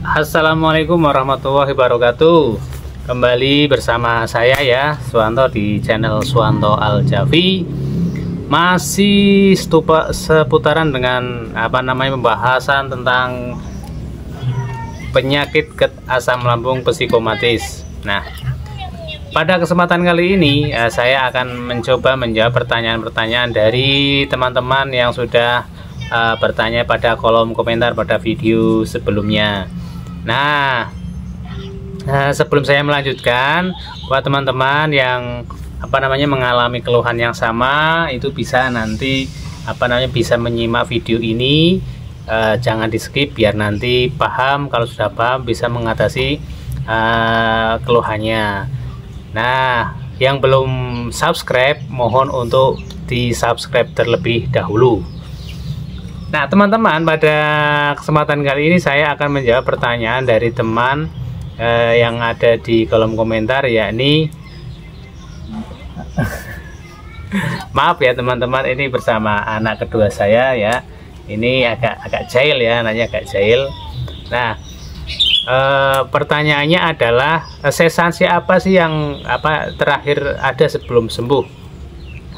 Assalamualaikum warahmatullahi wabarakatuh. Kembali bersama saya ya, Suwanto, di channel Suwanto Al-Jafi. Masih seputaran dengan pembahasan tentang penyakit asam lambung psikomatis. Nah, pada kesempatan kali ini saya akan mencoba menjawab pertanyaan-pertanyaan dari teman-teman yang sudah bertanya pada kolom komentar pada video sebelumnya. Nah, sebelum saya melanjutkan, buat teman-teman yang mengalami keluhan yang sama, itu bisa nanti bisa menyimak video ini, jangan di skip biar nanti paham. Kalau sudah paham bisa mengatasi keluhannya. Nah, yang belum subscribe mohon untuk di subscribe terlebih dahulu. Nah, teman-teman, pada kesempatan kali ini saya akan menjawab pertanyaan dari teman yang ada di kolom komentar, yakni maaf ya teman-teman, ini bersama anak kedua saya ya. Ini agak jahil ya, anaknya agak jahil. Nah, pertanyaannya adalah sensasi apa sih yang terakhir ada sebelum sembuh?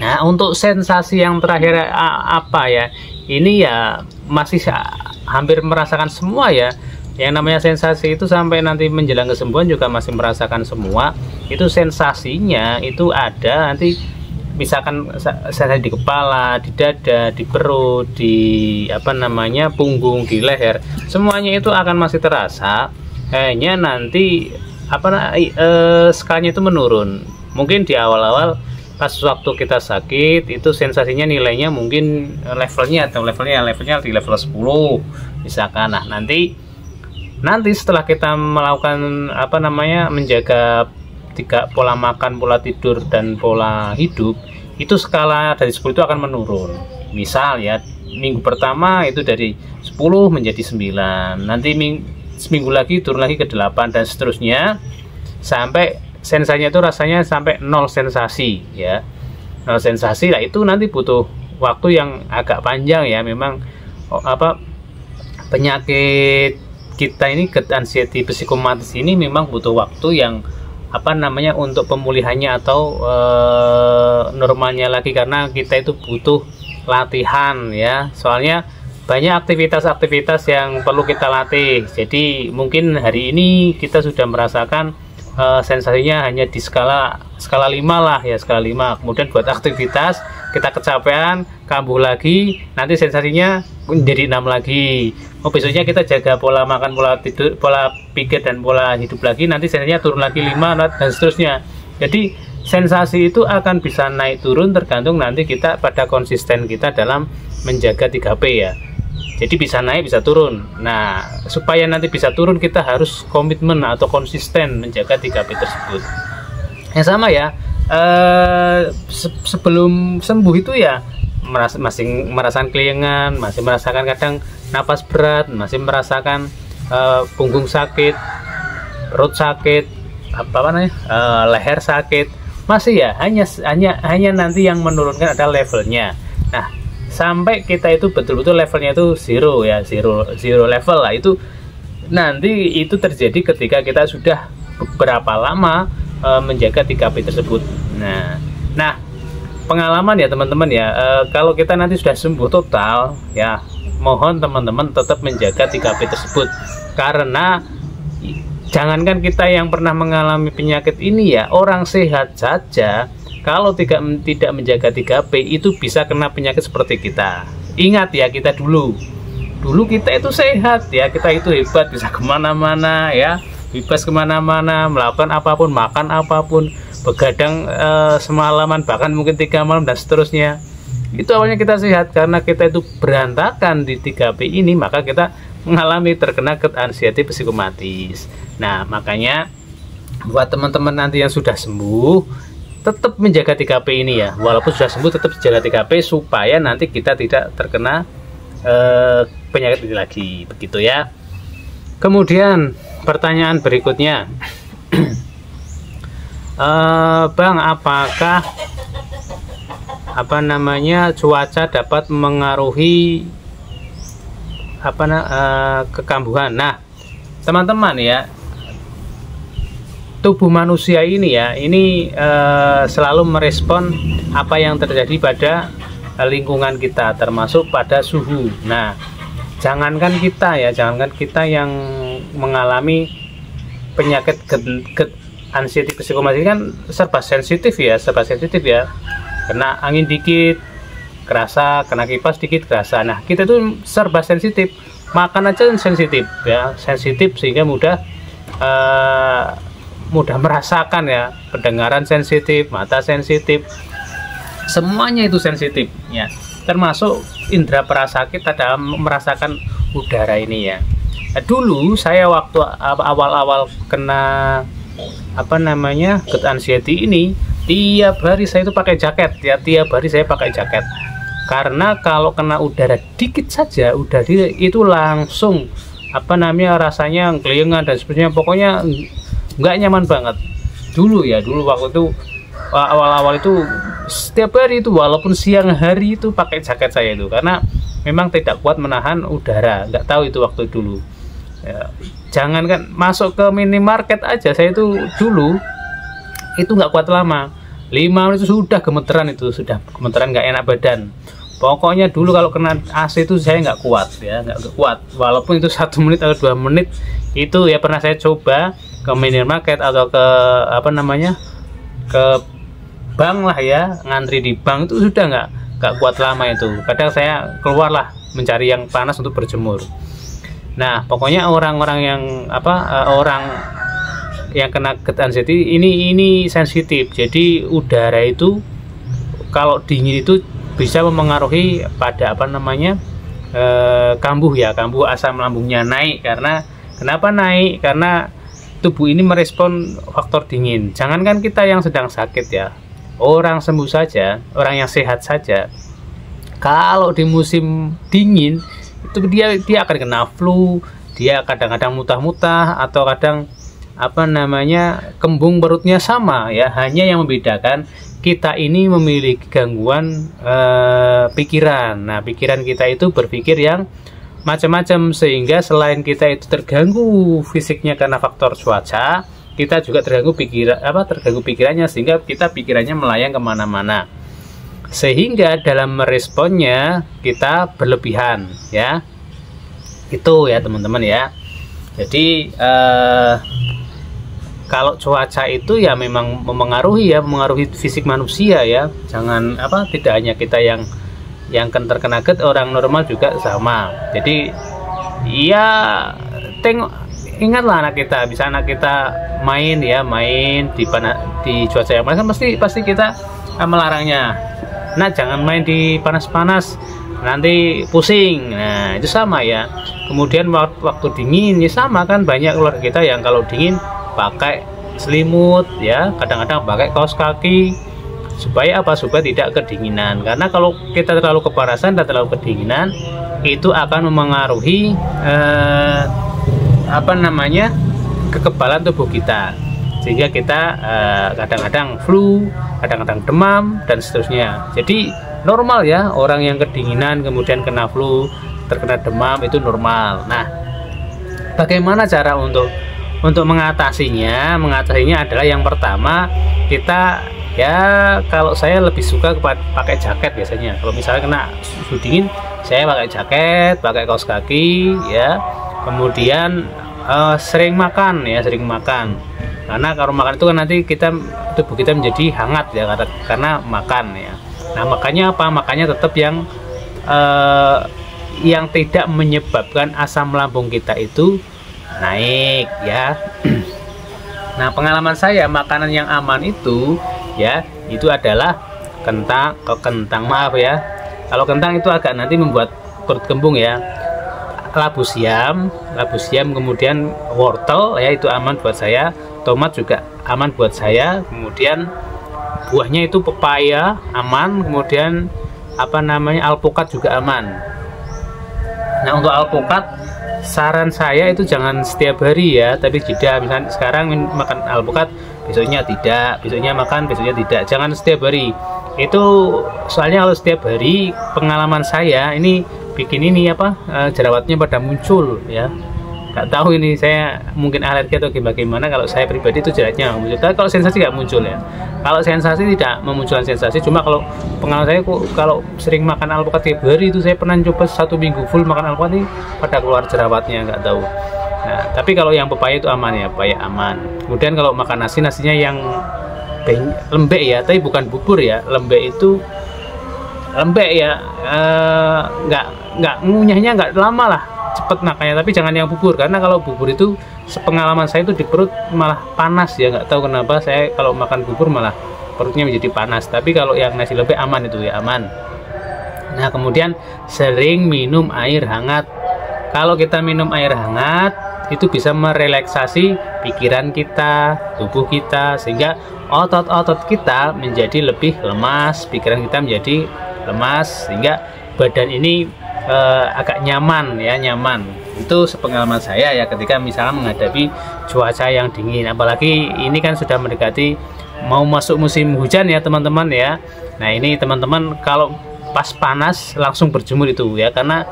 Nah, untuk sensasi yang terakhir apa ya? Ini ya masih hampir merasakan semua ya. Yang namanya sensasi itu sampai nanti menjelang kesembuhan juga masih merasakan semua. Itu sensasinya itu ada nanti, misalkan sensasi di kepala, di dada, di perut, di punggung, di leher, semuanya itu akan masih terasa. Hanya nanti skalanya itu menurun. Mungkin di awal-awal pas waktu kita sakit itu sensasinya nilainya mungkin levelnya di level 10 misalkan. Nah, nanti setelah kita melakukan menjaga 3 pola makan, pola tidur, dan pola hidup, itu skala dari 10 itu akan menurun. Misal ya, minggu pertama itu dari 10 menjadi 9, nanti seminggu lagi turun lagi ke 8, dan seterusnya sampai sensasinya itu rasanya sampai 0 sensasi ya. 0 sensasi lah, itu nanti butuh waktu yang agak panjang ya. Memang penyakit kita ini, anxiety psikomatis ini memang butuh waktu yang untuk pemulihannya atau normalnya lagi, karena kita itu butuh latihan ya. Soalnya banyak aktivitas-aktivitas yang perlu kita latih. Jadi mungkin hari ini kita sudah merasakan sensasinya hanya di skala 5 lah ya, skala 5. Kemudian buat aktivitas kita kecapean, kambuh lagi, nanti sensasinya menjadi 6 lagi. Besoknya kita jaga pola makan, pola tidur, pola pikir, dan pola hidup lagi, nanti sensasinya turun lagi 5, dan seterusnya. Jadi sensasi itu akan bisa naik turun tergantung nanti kita pada konsisten kita dalam menjaga 3P ya. Jadi bisa naik, bisa turun. Nah, supaya nanti bisa turun, kita harus komitmen atau konsisten menjaga 3P tersebut. Yang sama ya, sebelum sembuh itu ya masih merasakan keliengan, masih merasakan kadang napas berat, masih merasakan punggung sakit, perut sakit, leher sakit, masih ya. Hanya nanti yang menurunkan adalah levelnya. Nah, sampai kita itu betul-betul levelnya itu zero level lah, itu nanti itu terjadi ketika kita sudah beberapa lama menjaga 3P tersebut. Nah, pengalaman ya teman-teman ya, kalau kita nanti sudah sembuh total ya, mohon teman-teman tetap menjaga 3P tersebut, karena jangankan kita yang pernah mengalami penyakit ini ya, orang sehat saja kalau tidak menjaga 3P itu bisa kena penyakit seperti kita. Ingat ya, kita dulu kita itu sehat ya, kita itu hebat, bisa kemana-mana ya, bebas kemana-mana, melakukan apapun, makan apapun, begadang semalaman, bahkan mungkin 3 malam, dan seterusnya. Itu awalnya kita sehat, karena kita itu berantakan di 3P ini, maka kita mengalami terkena anxiety psikomatis. Nah, makanya buat teman-teman nanti yang sudah sembuh, tetap menjaga 3P ini ya. Walaupun sudah sembuh, tetap jaga 3P supaya nanti kita tidak terkena penyakit ini lagi, begitu ya. Kemudian pertanyaan berikutnya, Bang, apakah cuaca dapat mengaruhi kekambuhan? Nah, teman-teman ya, tubuh manusia ini ya, ini selalu merespon apa yang terjadi pada lingkungan kita, termasuk pada suhu. Nah, jangankan kita yang mengalami penyakit GERD, anxiety psikosomatik kan serba sensitif ya, kena angin dikit kerasa, kena kipas dikit kerasa. Nah, kita tuh serba sensitif, makan aja sensitif ya, sensitif sehingga mudah merasakan ya, pendengaran sensitif, mata sensitif, semuanya itu sensitif ya, termasuk indera perasa kita dalam merasakan udara ini ya. Nah, dulu saya waktu awal-awal kena GERD anxiety ini, tiap hari saya itu pakai jaket ya, tiap hari saya pakai jaket, karena kalau kena udara dikit saja itu langsung rasanya keliengan dan sebagainya, pokoknya nggak nyaman banget dulu waktu itu awal-awal itu setiap hari itu, walaupun siang hari itu pakai jaket saya itu, karena memang tidak kuat menahan udara. Nggak tahu itu waktu dulu ya, jangankan masuk ke minimarket aja, saya itu dulu itu nggak kuat lama, 5 menit itu sudah gemeteran, nggak enak badan. Pokoknya dulu kalau kena AC itu saya nggak kuat ya, nggak kuat, walaupun itu 1 menit atau 2 menit itu ya, pernah saya coba ke minimarket atau ke ke bank lah ya, ngantri di bank itu sudah nggak kuat lama itu. Kadang saya keluarlah mencari yang panas untuk berjemur. Nah, pokoknya orang-orang yang orang yang kena GERD anxiety ini sensitif. Jadi udara itu kalau dingin itu bisa mempengaruhi pada kambuh asam lambungnya naik. Kenapa naik? Karena tubuh ini merespon faktor dingin. Jangankan kita yang sedang sakit ya, orang sembuh saja, orang yang sehat saja, kalau di musim dingin itu dia akan kena flu, dia kadang-kadang mutah-mutah, atau kadang kembung perutnya sama ya. Hanya yang membedakan kita ini memiliki gangguan pikiran. Nah, pikiran kita itu berpikir yang macam-macam, sehingga selain kita itu terganggu fisiknya karena faktor cuaca, kita juga terganggu pikirannya, sehingga pikirannya melayang kemana-mana, sehingga dalam meresponnya kita berlebihan ya. Itu ya teman-teman ya. Jadi kalau cuaca itu ya memang mempengaruhi fisik manusia ya. Jangan tidak hanya kita yang terkena GERD, orang normal juga sama. Jadi ya ingatlah anak kita main di cuaca yang panas, kan pasti kita melarangnya. Nah, jangan main di panas-panas, nanti pusing. Nah, itu sama ya. Kemudian waktu dingin ya sama kan, banyak keluarga kita yang kalau dingin pakai selimut ya, kadang-kadang pakai kaos kaki, supaya tidak kedinginan. Karena kalau kita terlalu kepanasan dan terlalu kedinginan, itu akan memengaruhi kekebalan tubuh kita, sehingga kita kadang-kadang flu, kadang-kadang demam dan seterusnya. Jadi normal ya, orang yang kedinginan kemudian kena flu, terkena demam, itu normal. Nah, bagaimana cara untuk mengatasinya? Mengatasinya adalah yang pertama, kita ya, kalau saya lebih suka pakai jaket biasanya. Kalau misalnya kena suhu dingin, saya pakai jaket, pakai kaos kaki ya. Kemudian sering makan. Karena kalau makan itu kan nanti tubuh kita menjadi hangat ya, karena makan ya. Nah, makanya tetap yang tidak menyebabkan asam lambung kita itu naik ya. Nah, pengalaman saya, makanan yang aman itu ya, itu adalah kentang, maaf ya, kalau kentang itu agak nanti membuat perut kembung ya. Labu siam, kemudian wortel ya, itu aman buat saya. Tomat juga aman buat saya. Kemudian buahnya itu pepaya aman. Kemudian alpukat juga aman. Nah, untuk alpukat, saran saya itu jangan setiap hari ya, tapi jeda. Misalnya sekarang makan alpukat, besoknya tidak, besoknya makan, besoknya tidak. Jangan setiap hari. Itu soalnya kalau setiap hari, pengalaman saya ini bikin jerawatnya pada muncul ya. nggak tahu ini saya mungkin alergi atau gimana. Kalau saya pribadi itu jeratnya nggak muncul, tapi kalau sensasi nggak muncul ya. Kalau sensasi tidak memunculkan sensasi, cuma kalau pengalaman saya kalau sering makan alpukat tiap hari itu, saya pernah coba 1 minggu full makan alpukat ini pada keluar jerawatnya, nggak tahu. Nah, tapi kalau yang pepaya itu aman ya, pepaya aman. Kemudian kalau makan nasinya yang lembek ya, tapi bukan bubur ya, lembek itu lembek ya, nggak ngunyahnya nggak lama lah, cepet makanya. Tapi jangan yang bubur, karena kalau bubur itu sepengalaman saya itu di perut malah panas ya, nggak tahu kenapa saya kalau makan bubur malah perutnya menjadi panas. Tapi kalau yang nasi lembek aman itu ya, aman. Nah, kemudian sering minum air hangat. Kalau kita minum air hangat itu bisa merelaksasi pikiran kita, tubuh kita, sehingga otot-otot kita menjadi lebih lemas, pikiran kita menjadi lemas, sehingga badan ini agak nyaman ya, nyaman. Itu sepengalaman saya ya, ketika misalnya menghadapi cuaca yang dingin, apalagi ini kan sudah mendekati mau masuk musim hujan ya teman-teman ya. Nah, ini teman-teman kalau pas panas langsung berjemur itu ya, karena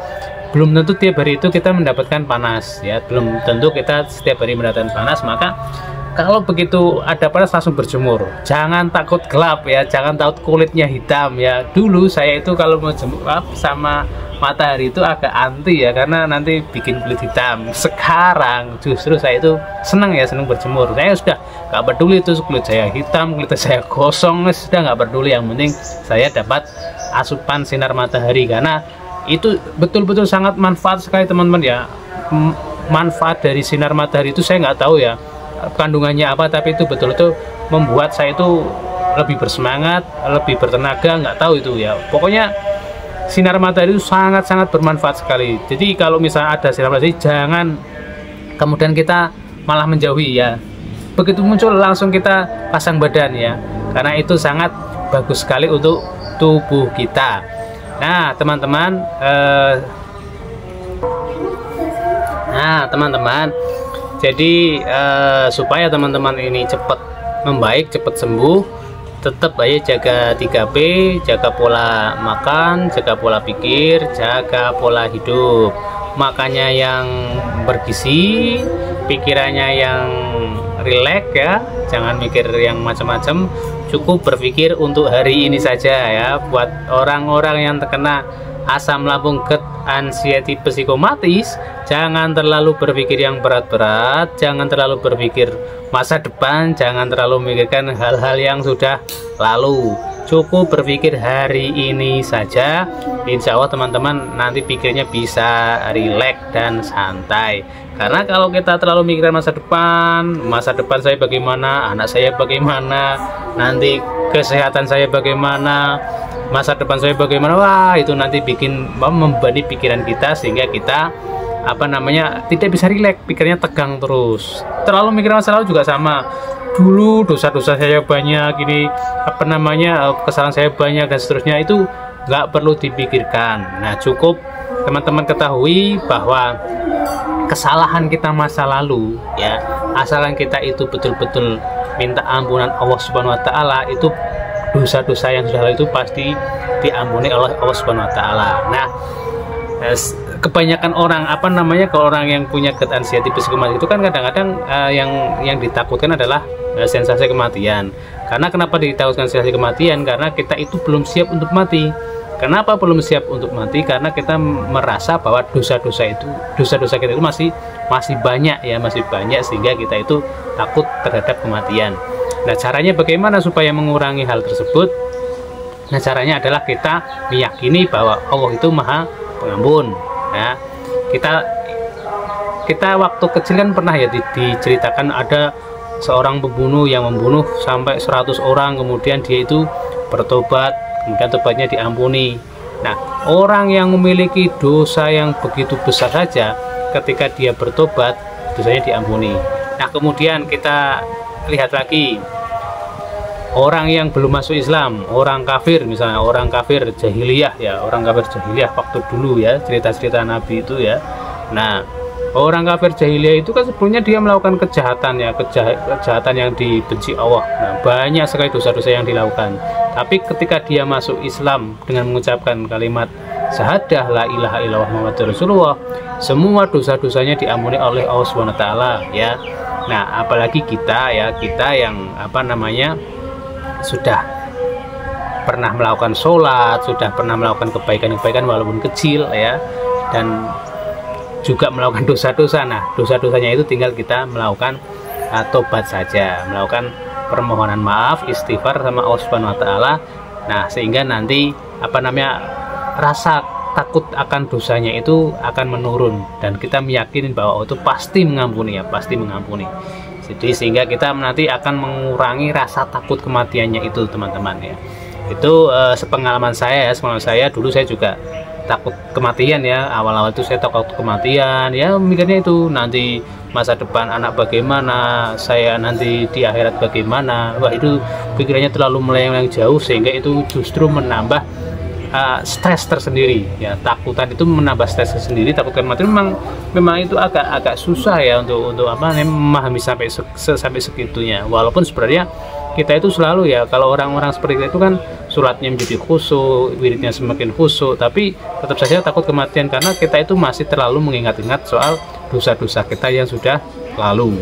belum tentu tiap hari itu kita mendapatkan panas ya, belum tentu kita setiap hari mendapatkan panas. Maka kalau begitu ada panas langsung berjemur, jangan takut gelap ya, jangan takut kulitnya hitam ya. Dulu saya itu kalau mau jemur sama matahari itu agak anti ya, karena nanti bikin kulit hitam. Sekarang justru saya itu senang ya, senang berjemur. Saya sudah nggak peduli itu kulit saya hitam, kulit saya gosong, sudah nggak peduli, yang penting saya dapat asupan sinar matahari. Karena itu betul-betul sangat manfaat sekali teman-teman ya. Manfaat dari sinar matahari itu saya nggak tahu ya kandungannya apa, tapi itu betul-betul membuat saya itu lebih bersemangat, lebih bertenaga, nggak tahu itu ya. Pokoknya sinar matahari itu sangat-sangat bermanfaat sekali. Jadi kalau misalnya ada sinar matahari, jangan kemudian kita malah menjauhi ya. Begitu muncul langsung kita pasang badan ya, karena itu sangat bagus sekali untuk tubuh kita. Nah teman-teman, jadi supaya teman-teman ini cepat membaik, cepat sembuh, tetap aja jaga 3P, jaga pola makan, jaga pola pikir, jaga pola hidup. Makannya yang bergizi, pikirannya yang rileks ya, jangan mikir yang macam-macam, cukup berpikir untuk hari ini saja ya. Buat orang-orang yang terkena asam lambung, GERD, anxiety, psikomatis, jangan terlalu berpikir yang berat-berat, jangan terlalu berpikir masa depan, jangan terlalu memikirkan hal-hal yang sudah lalu, cukup berpikir hari ini saja. Insya Allah teman-teman nanti pikirnya bisa rileks dan santai. Karena kalau kita terlalu mikirkan masa depan saya bagaimana, anak saya bagaimana, nanti kesehatan saya bagaimana, masa depan saya bagaimana, wah itu nanti bikin membebani pikiran kita, sehingga kita tidak bisa rileks, pikirnya tegang terus. Terlalu mikir masa lalu juga sama. Dulu dosa-dosa saya banyak, ini kesalahan saya banyak dan seterusnya, itu nggak perlu dipikirkan. Nah, cukup teman-teman ketahui bahwa kesalahan kita masa lalu ya, asalkan kita itu betul-betul minta ampunan Allah Subhanahu wa taala, itu dosa-dosa yang sudah lalu itu pasti diampuni oleh Allah Subhanahu wa taala. Nah, kebanyakan orang kalau orang yang punya GERD, anxiety, psikomatis itu kan kadang-kadang yang ditakutkan adalah sensasi kematian. Karena kenapa ditakutkan sensasi kematian? Karena kita itu belum siap untuk mati. Kenapa belum siap untuk mati? Karena kita merasa bahwa dosa-dosa kita itu masih banyak ya, masih banyak, sehingga kita itu takut terhadap kematian. Nah, caranya bagaimana supaya mengurangi hal tersebut? Nah, caranya adalah kita meyakini bahwa Allah itu Maha Pengampun. Ya, kita waktu kecil kan pernah ya diceritakan ada seorang pembunuh yang membunuh sampai 100 orang, kemudian dia itu bertobat, kemudian tobatnya diampuni. Nah, orang yang memiliki dosa yang begitu besar saja, ketika dia bertobat, dosanya diampuni. Nah, kemudian kita lihat lagi orang yang belum masuk Islam, orang kafir, misalnya orang kafir jahiliyah ya, orang kafir jahiliyah waktu dulu ya, cerita-cerita Nabi itu ya. Nah, orang kafir jahiliyah itu kan sebelumnya dia melakukan kejahatan ya, kejahatan yang dibenci Allah. Nah, banyak sekali dosa-dosa yang dilakukan. Tapi ketika dia masuk Islam dengan mengucapkan kalimat syahadah la ilaha illallah Muhammadur Rasulullah, semua dosa-dosanya diampuni oleh Allah Subhanahu wa taala ya. Nah, apalagi kita ya, kita yang sudah pernah melakukan sholat, sudah pernah melakukan kebaikan-kebaikan walaupun kecil ya, dan juga melakukan dosa-dosa. Nah, dosa-dosanya itu tinggal kita melakukan tobat saja, melakukan permohonan maaf, istighfar sama Allah Subhanahu wa taala. Nah, sehingga nanti rasa takut akan dosanya itu akan menurun, dan kita meyakini bahwa Allah itu pasti mengampuni ya, pasti mengampuni. Jadi sehingga kita nanti akan mengurangi rasa takut kematiannya itu, teman-teman ya. Itu sepengalaman saya ya, sepengalaman saya dulu saya juga takut kematian ya. Awal-awal itu saya takut kematian ya, mikirnya itu nanti masa depan anak bagaimana, saya nanti di akhirat bagaimana. Wah, itu pikirannya terlalu melayang-layang jauh, sehingga itu justru menambah stres tersendiri ya. Takutan itu menambah stres tersendiri. Takut kematian memang itu agak susah ya untuk memahami sampai segitunya. Walaupun sebenarnya kita itu selalu ya, kalau orang-orang seperti itu kan suratnya menjadi khusyuk, wiridnya semakin khusyuk, tapi tetap saja takut kematian karena kita itu masih terlalu mengingat-ingat soal dosa-dosa kita yang sudah lalu.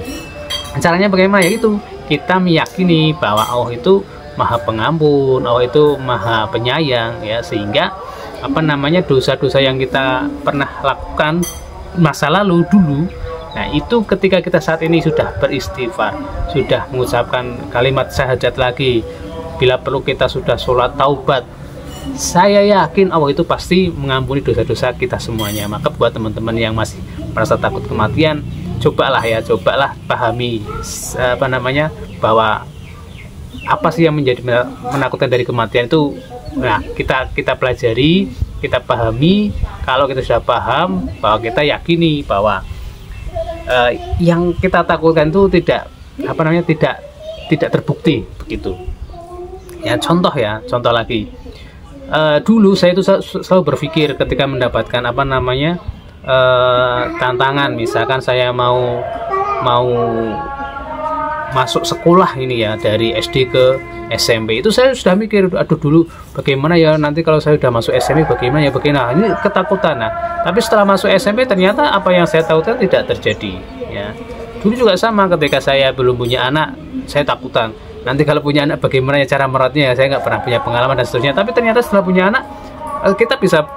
Caranya bagaimana? Ya itu, kita meyakini bahwa Allah itu Maha Pengampun, Allah itu Maha Penyayang ya, sehingga dosa-dosa yang kita pernah lakukan masa lalu dulu, nah itu ketika kita saat ini sudah beristighfar, sudah mengucapkan kalimat syahadat lagi, bila perlu kita sudah sholat taubat, saya yakin Allah itu pasti mengampuni dosa-dosa kita semuanya. Maka buat teman-teman yang masih merasa takut kematian, cobalah pahami bahwa apa sih yang menjadi menakutkan dari kematian itu. Nah, kita pelajari, kita pahami. Kalau kita sudah paham, bahwa kita yakini bahwa yang kita takutkan itu tidak terbukti begitu. Ya, contoh lagi. Dulu saya itu selalu berpikir ketika mendapatkan tantangan, misalkan saya mau masuk sekolah ini ya, dari SD ke SMP, itu saya sudah mikir, aduh dulu bagaimana ya nanti kalau saya sudah masuk SMP bagaimana. Ini ketakutan. Nah, tapi setelah masuk SMP ternyata apa yang saya takutkan tidak terjadi ya. Dulu juga sama, ketika saya belum punya anak, saya takutan nanti kalau punya anak bagaimana ya cara merawatnya ya, saya nggak pernah punya pengalaman dan seterusnya. Tapi ternyata setelah punya anak, kita bisa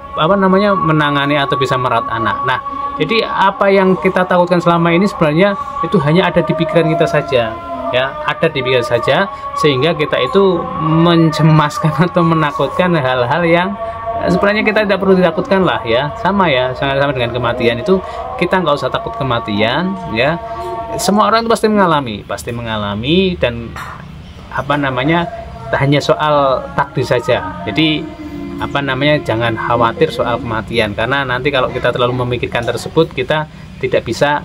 menangani atau bisa merawat anak. Nah, jadi apa yang kita takutkan selama ini sebenarnya itu hanya ada di pikiran kita saja ya, ada di pikiran saja, sehingga kita itu mencemaskan atau menakutkan hal-hal yang sebenarnya kita tidak perlu ditakutkan lah ya. Sama dengan kematian itu, kita nggak usah takut kematian ya. Semua orang itu pasti mengalami dan hanya soal takdir saja. Jadi jangan khawatir soal kematian, karena nanti kalau kita terlalu memikirkan tersebut, kita tidak bisa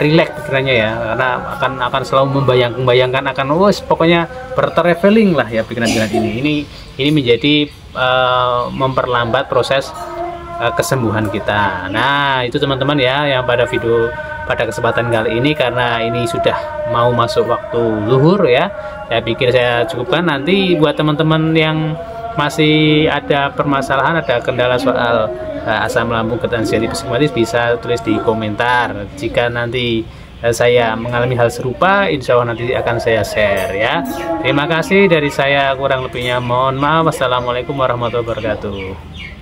rileks pikirannya ya, karena akan selalu membayangkan akan pokoknya bertraveling lah ya pikiran-pikiran ini menjadi memperlambat proses kesembuhan kita. Nah, itu teman-teman ya, yang pada kesempatan kali ini, karena ini sudah mau masuk waktu zuhur ya, saya pikir saya cukupkan. Nanti buat teman-teman yang masih ada permasalahan, ada kendala soal asam lambung, ketensian psikomatis, bisa tulis di komentar. Jika nanti saya mengalami hal serupa, insya Allah nanti akan saya share ya. Terima kasih dari saya, kurang lebihnya mohon maaf. Wassalamualaikum warahmatullahi wabarakatuh.